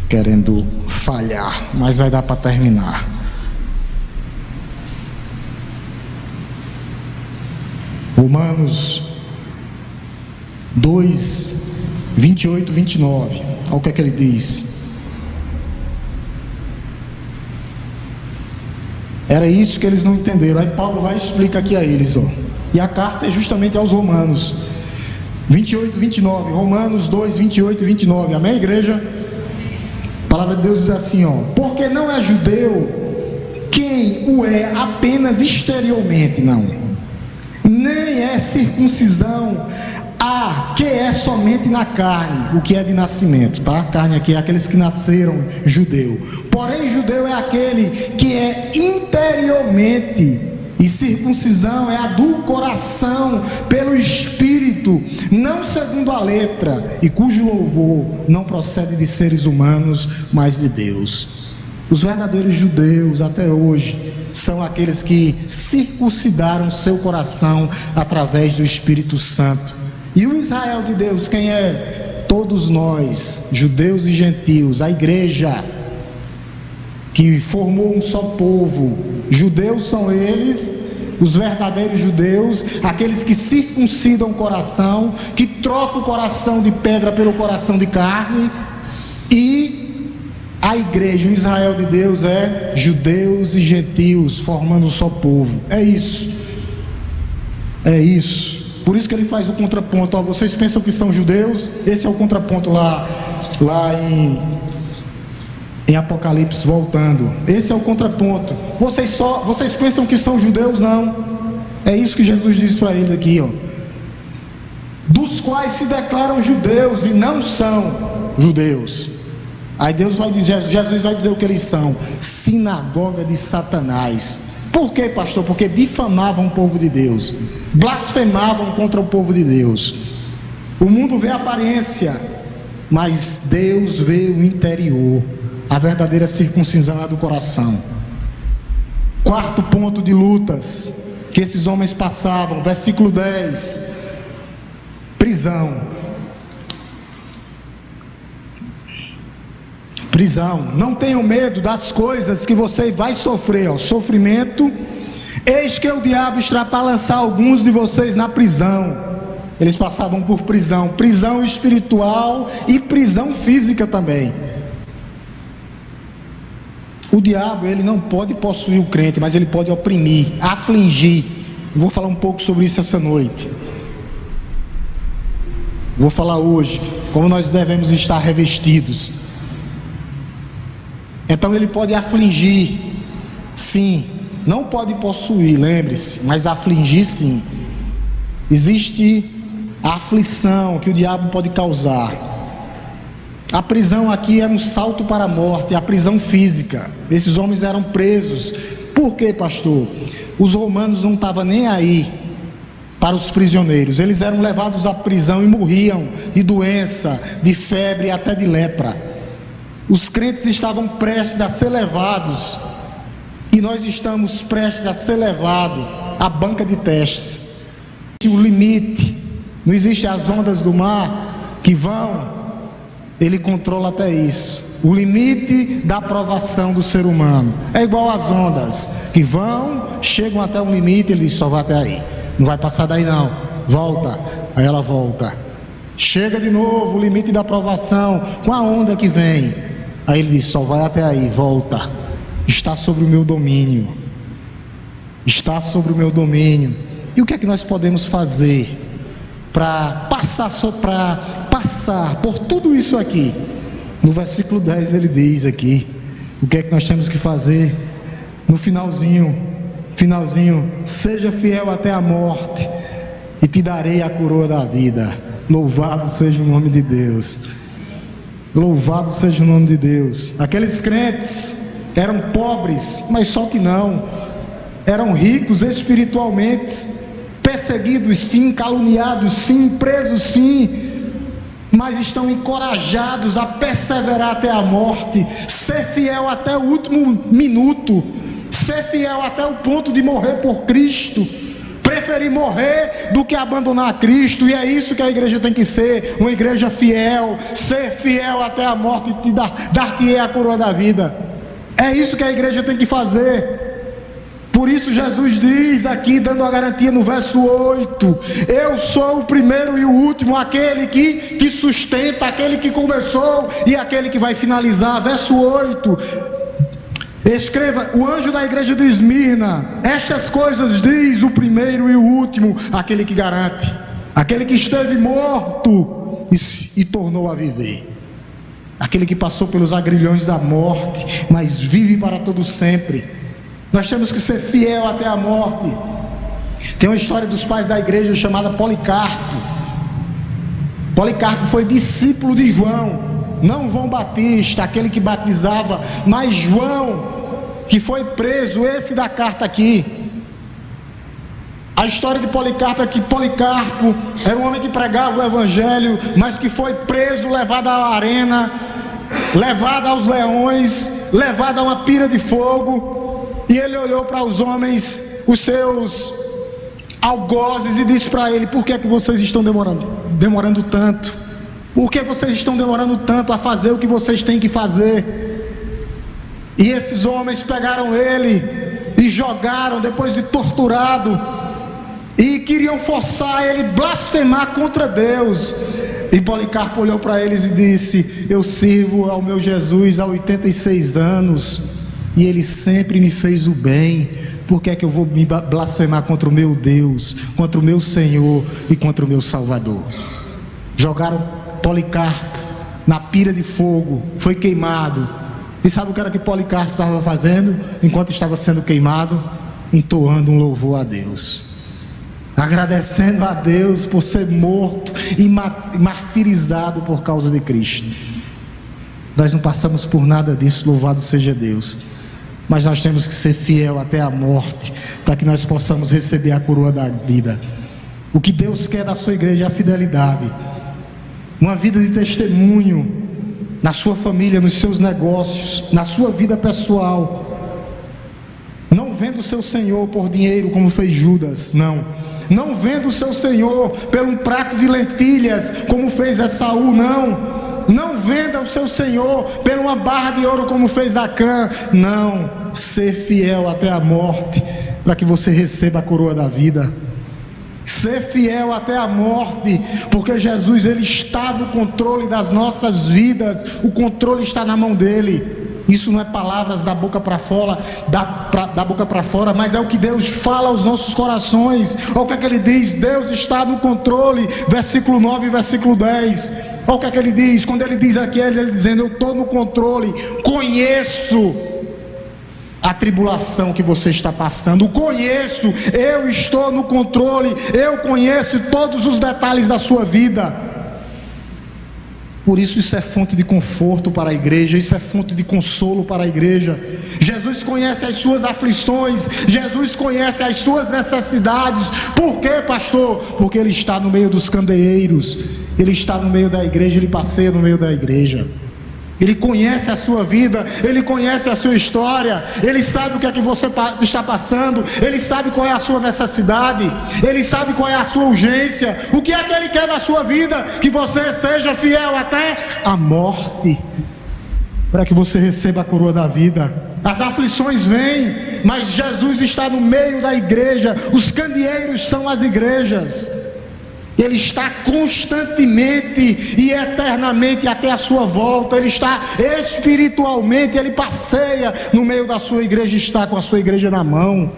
querendo falhar, mas vai dar para terminar. Romanos 2, 28, 29. Olha o que é que ele diz. Era isso que eles não entenderam. Aí Paulo vai e explica aqui a eles, E a carta é justamente aos Romanos 28, 29. Romanos 2, 28 e 29. Amém, igreja? A palavra de Deus diz assim, porque não é judeu quem o é apenas exteriormente, não, nem é circuncisão a que é somente na carne, o que é de nascimento, tá? Carne aqui é aqueles que nasceram judeu. Porém, judeu é aquele que é interiormente, e circuncisão é a do coração, pelo Espírito, não segundo a letra, e cujo louvor não procede de seres humanos, mas de Deus. Os verdadeiros judeus até hoje são aqueles que circuncidaram seu coração através do Espírito Santo. E o Israel de Deus, quem é? Todos nós, judeus e gentios, a igreja que formou um só povo. Judeus são eles, os verdadeiros judeus, aqueles que circuncidam o coração, que trocam o coração de pedra pelo coração de carne. E a igreja, o Israel de Deus, é judeus e gentios formando um só povo. É isso. Por isso que ele faz o contraponto. Vocês pensam que são judeus? Esse é o contraponto lá em Apocalipse, voltando. Esse é o contraponto. Vocês pensam que são judeus? Não. É isso que Jesus disse para ele aqui, dos quais se declaram judeus e não são judeus. Aí Jesus vai dizer o que eles são: sinagoga de Satanás. Por quê, pastor? Porque difamavam o povo de Deus, blasfemavam contra o povo de Deus. O mundo vê a aparência, mas Deus vê o interior. A verdadeira circuncisão é do coração. Quarto ponto de lutas que esses homens passavam, versículo 10: prisão. Não tenham medo das coisas que você vai sofrer, sofrimento. Eis que o diabo está para lançar alguns de vocês na prisão. Eles passavam por prisão espiritual e prisão física também. O diabo, ele não pode possuir o crente, mas ele pode oprimir, afligir. Eu vou falar um pouco sobre isso essa noite. Vou falar hoje como nós devemos estar revestidos. Então ele pode afligir, Sim, não pode possuir, lembre-se, mas afligir sim. Existe a aflição que o diabo pode causar. A prisão aqui é um salto para a morte, a prisão física. Esses homens eram presos. Por quê, pastor? Os romanos não estavam nem aí para os prisioneiros. Eles eram levados à prisão e morriam de doença, de febre e até de lepra. Os crentes estavam prestes a ser levados, e nós estamos prestes a ser levados à banca de testes. O limite, não existe as ondas do mar que vão, ele controla até isso. O limite da aprovação do ser humano é igual às ondas que vão, chegam até um limite, ele diz: só vai até aí, não vai passar daí não, volta. Aí ela volta, chega de novo o limite da aprovação com a onda que vem, aí ele diz: só vai até aí, volta. Está sobre o meu domínio, está sobre o meu domínio. E o que é que nós podemos fazer para passar por tudo isso aqui? No versículo 10 ele diz aqui, o que é que nós temos que fazer? No finalzinho, seja fiel até a morte, e te darei a coroa da vida. Louvado seja o nome de Deus, louvado seja o nome de Deus. Aqueles crentes eram pobres, mas só que não, eram ricos espiritualmente, perseguidos sim, caluniados sim, presos sim, mas estão encorajados a perseverar até a morte, ser fiel até o último minuto, ser fiel até o ponto de morrer por Cristo, preferir morrer do que abandonar Cristo. E é isso que a igreja tem que ser, uma igreja fiel, ser fiel até a morte e dar-te-ei a coroa da vida. É isso que a igreja tem que fazer. Por isso Jesus diz aqui, dando a garantia no verso 8: eu sou o primeiro e o último, aquele que sustenta, aquele que começou e aquele que vai finalizar. Verso 8: escreva: o anjo da igreja de Esmirna, estas coisas diz o primeiro e o último, aquele que garante, aquele que esteve morto e tornou a viver, aquele que passou pelos agrilhões da morte, mas vive para todo sempre. Nós temos que ser fiel até a morte. Tem uma história dos pais da igreja chamada Policarpo. Policarpo foi discípulo de João, não João Batista, aquele que batizava, mas João, que foi preso, esse da carta aqui. A história de Policarpo é que Policarpo era um homem que pregava o evangelho, mas que foi preso, levado à arena, levado aos leões, levado a uma pira de fogo. E ele olhou para os homens, os seus algozes, e disse para ele: por que é que vocês estão demorando tanto? Por que vocês estão demorando tanto a fazer o que vocês têm que fazer? E esses homens pegaram ele e jogaram, depois de torturado, e queriam forçar ele a blasfemar contra Deus. E Policarpo olhou para eles e disse: eu sirvo ao meu Jesus há 86 anos e ele sempre me fez o bem. Por que é que eu vou me blasfemar contra o meu Deus, contra o meu Senhor e contra o meu Salvador? Jogaram Policarpo na pira de fogo, foi queimado. E sabe o que era que Policarpo estava fazendo enquanto estava sendo queimado? Entoando um louvor a Deus, agradecendo a Deus por ser morto e martirizado por causa de Cristo. Nós não passamos por nada disso, louvado seja Deus. Mas nós temos que ser fiel até a morte, para que nós possamos receber a coroa da vida. O que Deus quer da sua igreja é a fidelidade, uma vida de testemunho na sua família, nos seus negócios, na sua vida pessoal. Não venda o seu Senhor por dinheiro, como fez Judas. Não venda o seu Senhor por um prato de lentilhas, como fez Esaú. Não venda o seu Senhor por uma barra de ouro, como fez Acã. Não, ser fiel até a morte, para que você receba a coroa da vida. Ser fiel até a morte, porque Jesus, ele está no controle das nossas vidas. O controle está na mão dele. Isso não é palavras da boca para fora, da boca para fora, mas é o que Deus fala aos nossos corações. Olha o que é que ele diz: Deus está no controle, versículo 9 e versículo 10. Olha o que é que ele diz, quando ele diz aqui, ele dizendo: eu estou no controle, conheço a tribulação que você está passando. Conheço, eu estou no controle, eu conheço todos os detalhes da sua vida. Por isso é fonte de conforto para a igreja, isso é fonte de consolo para a igreja. Jesus conhece as suas aflições, Jesus conhece as suas necessidades. Por quê, pastor? Porque Ele está no meio dos candeeiros, Ele está no meio da igreja, Ele passeia no meio da igreja. Ele conhece a sua vida, Ele conhece a sua história, Ele sabe o que é que você está passando, Ele sabe qual é a sua necessidade, Ele sabe qual é a sua urgência, o que é que Ele quer da sua vida, que você seja fiel até a morte, para que você receba a coroa da vida. As aflições vêm, mas Jesus está no meio da igreja, os candeeiros são as igrejas. Ele está constantemente e eternamente até a sua volta. Ele está espiritualmente, Ele passeia no meio da sua igreja, está com a sua igreja na mão.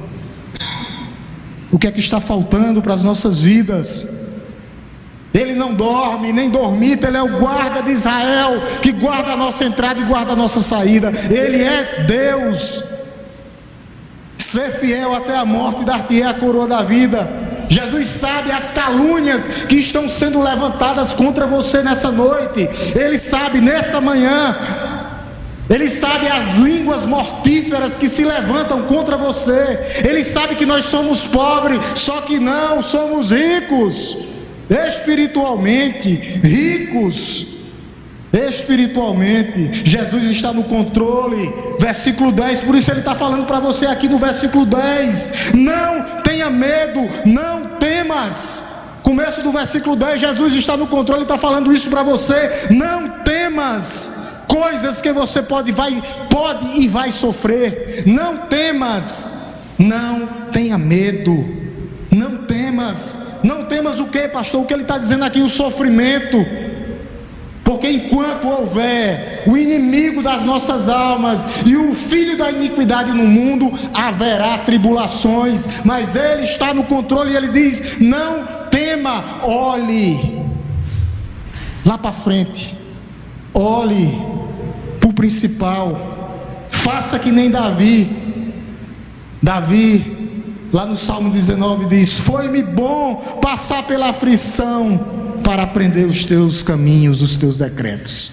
O que é que está faltando para as nossas vidas? Ele não dorme, nem dormita. Ele é o guarda de Israel, que guarda a nossa entrada e guarda a nossa saída. Ele é Deus. Ser fiel até a morte, dar-te-ei a coroa da vida. Jesus sabe as calúnias que estão sendo levantadas contra você nessa noite. Ele sabe nesta manhã. Ele sabe as línguas mortíferas que se levantam contra você. Ele sabe que nós somos pobres, só que não, somos ricos. Espiritualmente, ricos. Espiritualmente, Jesus está no controle. Versículo 10, por isso Ele está falando para você aqui no versículo 10: não tenha medo, não temas. Começo do versículo 10, Jesus está no controle, está falando isso para você. Não temas coisas que você pode e vai sofrer. Não temas, não tenha medo, não temas. Não temas o que, pastor? O que ele está dizendo aqui? O sofrimento. Porque enquanto houver o inimigo das nossas almas e o filho da iniquidade no mundo, haverá tribulações, mas Ele está no controle. E Ele diz: não tema, olhe lá para frente, olhe para o principal, faça que nem Davi. Lá no Salmo 19 diz: foi-me bom passar pela aflição para aprender os teus caminhos, os teus decretos.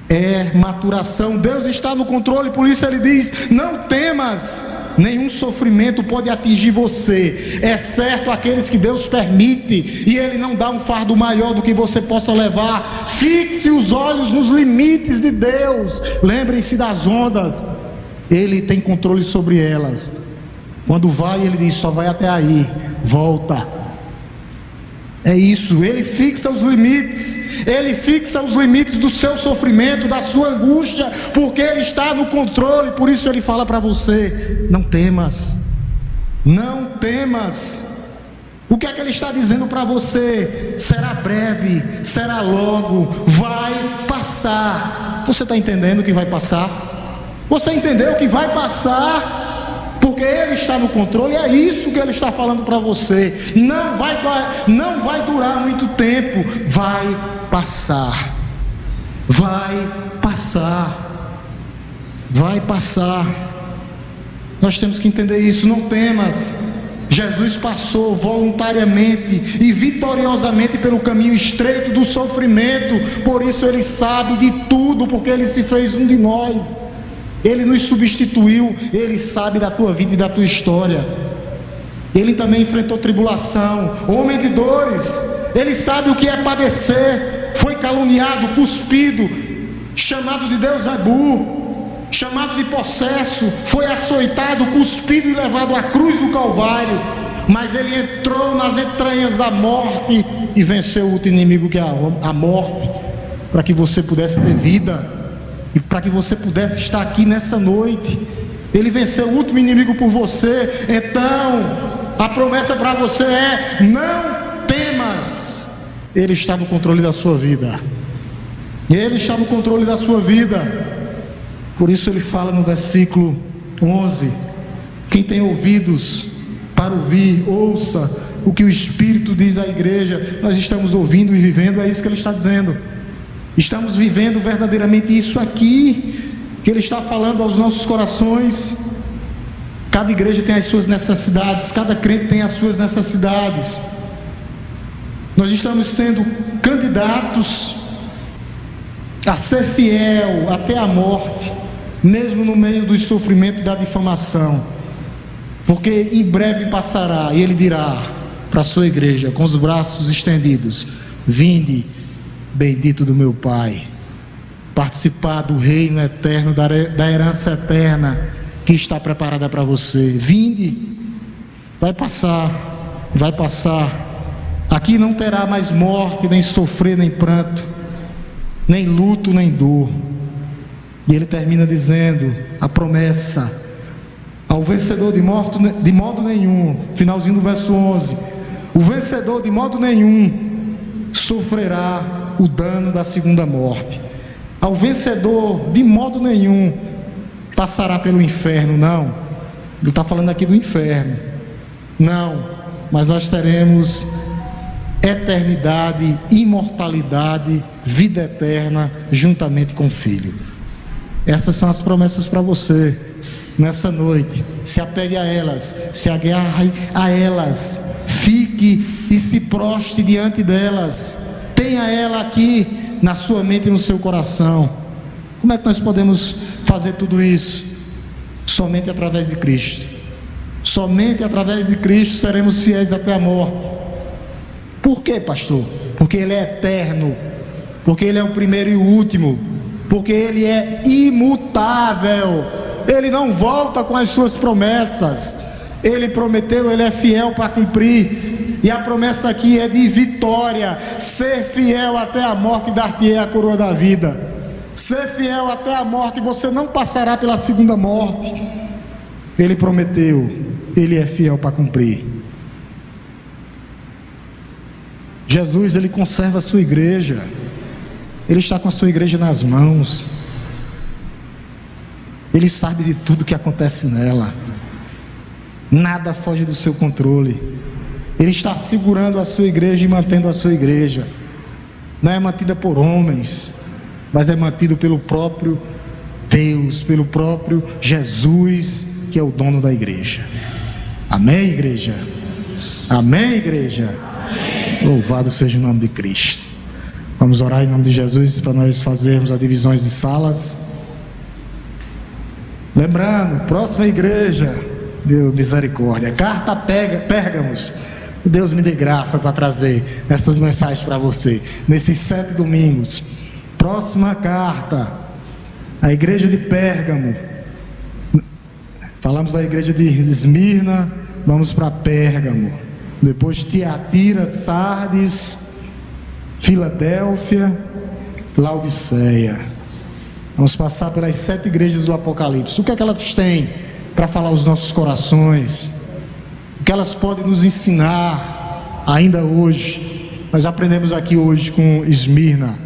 É maturação. Deus está no controle, por isso Ele diz: não temas. Nenhum sofrimento pode atingir você, exceto aqueles que Deus permite, e Ele não dá um fardo maior do que você possa levar. Fixe os olhos nos limites de Deus. Lembrem-se das ondas, Ele tem controle sobre elas. Quando vai, Ele diz: só vai até aí, volta. É isso, Ele fixa os limites. Ele fixa os limites do seu sofrimento, da sua angústia, porque Ele está no controle. Por isso Ele fala para você: não temas, não temas. O que é que Ele está dizendo para você? Será breve, será logo, vai passar. Você está entendendo que vai passar? Você entendeu que vai passar? Porque Ele está no controle. É isso que Ele está falando para você. Não vai durar muito tempo. Vai passar. Vai passar. Vai passar. Nós temos que entender isso. Não temas. Jesus passou voluntariamente e vitoriosamente pelo caminho estreito do sofrimento. Por isso Ele sabe de tudo, porque Ele se fez um de nós. Ele nos substituiu. Ele sabe da tua vida e da tua história. Ele também enfrentou tribulação, homem de dores. Ele sabe o que é padecer. Foi caluniado, cuspido, chamado de Deus Ebu, chamado de possesso, foi açoitado, cuspido e levado à cruz do Calvário. Mas Ele entrou nas entranhas da morte e venceu o outro inimigo, que é a morte, para que você pudesse ter vida e para que você pudesse estar aqui nessa noite. Ele venceu o último inimigo por você. Então a promessa para você é: não temas. Ele está no controle da sua vida. Ele está no controle da sua vida. Por isso Ele fala no versículo 11: quem tem ouvidos para ouvir, ouça o que o Espírito diz à igreja. Nós estamos ouvindo e vivendo, é isso que Ele está dizendo. Estamos vivendo verdadeiramente isso aqui. que Ele está falando aos nossos corações. Cada igreja tem as suas necessidades, cada crente tem as suas necessidades. Nós estamos sendo candidatos a ser fiel até a morte, mesmo no meio do sofrimento e da difamação, porque em breve passará e Ele dirá para a sua igreja, com os braços estendidos: vinde, bendito do meu Pai, participar do reino eterno, da herança eterna que está preparada para você. Vinde. Vai passar, vai passar. Aqui não terá mais morte, nem sofrer, nem pranto, nem luto, nem dor. E ele termina dizendo a promessa ao vencedor: de modo nenhum, finalzinho do verso 11, o vencedor de modo nenhum sofrerá o dano da segunda morte. Ao vencedor de modo nenhum passará pelo inferno. Não, ele está falando aqui do inferno. Não, mas nós teremos eternidade, imortalidade, vida eterna juntamente com o Filho. Essas são as promessas para você nessa noite. Se apegue a elas, se agarre a elas, fique e se prostre diante delas. Tenha ela aqui na sua mente e no seu coração. Como é que nós podemos fazer tudo isso? Somente através de Cristo. Somente através de Cristo seremos fiéis até a morte. Por quê, pastor? Porque Ele é eterno, porque Ele é o primeiro e o último, porque Ele é imutável. Ele não volta com as suas promessas. Ele prometeu, Ele é fiel para cumprir. E a promessa aqui é de vitória: ser fiel até a morte e dar-te-ei a coroa da vida. Ser fiel até a morte, você não passará pela segunda morte. Ele prometeu, Ele é fiel para cumprir. Jesus, Ele conserva a sua igreja. Ele está com a sua igreja nas mãos. Ele sabe de tudo que acontece nela. Nada foge do seu controle. Ele está segurando a sua igreja e mantendo a sua igreja. Não é mantida por homens, mas é mantido pelo próprio Deus, pelo próprio Jesus, que é o dono da igreja. Amém, igreja? Amém, igreja? Amém. Louvado seja o nome de Cristo. Vamos orar em nome de Jesus para nós fazermos as divisões de salas. Lembrando, próxima igreja, Deus misericórdia, carta Pérgamos. Deus me dê graça para trazer essas mensagens para você nesses 7 domingos. Próxima carta, a igreja de Pérgamo. Falamos da igreja de Esmirna, vamos para Pérgamo. Depois Tiatira, Sardes, Filadélfia, Laodiceia. Vamos passar pelas 7 igrejas do Apocalipse. O que é que elas têm para falar aos nossos corações? O que elas podem nos ensinar ainda hoje? Nós aprendemos aqui hoje com Esmirna: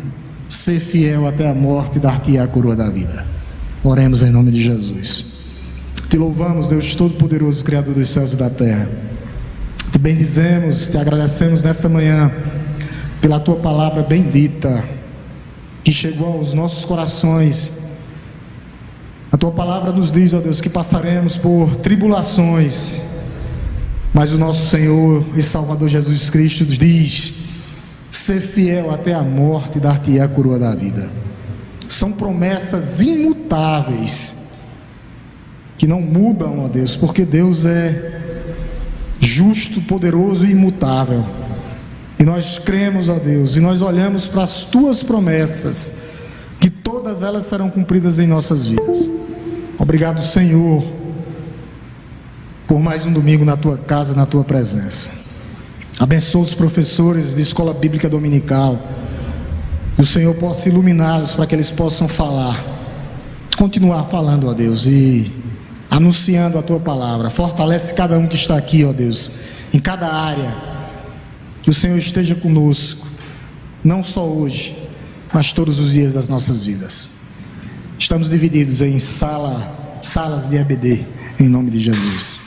ser fiel até a morte e dar-te-ei a coroa da vida. Oremos em nome de Jesus. Te louvamos, Deus Todo-Poderoso, Criador dos céus e da terra. Te bendizemos, te agradecemos nessa manhã pela tua palavra bendita que chegou aos nossos corações. A tua palavra nos diz, ó Deus, que passaremos por tribulações, mas o nosso Senhor e Salvador Jesus Cristo diz: ser fiel até a morte e dar-te-ei a coroa da vida. São promessas imutáveis, que não mudam, ó Deus, porque Deus é justo, poderoso e imutável. E nós cremos, ó Deus, e nós olhamos para as tuas promessas, que todas elas serão cumpridas em nossas vidas. Obrigado, Senhor, por mais um domingo na tua casa, na tua presença. Abençoa os professores de escola bíblica dominical, que o Senhor possa iluminá-los para que eles possam falar, continuar falando, ó Deus, e anunciando a tua palavra. Fortalece cada um que está aqui, ó Deus, em cada área. Que o Senhor esteja conosco, não só hoje, mas todos os dias das nossas vidas. Estamos divididos em salas de EBD, em nome de Jesus.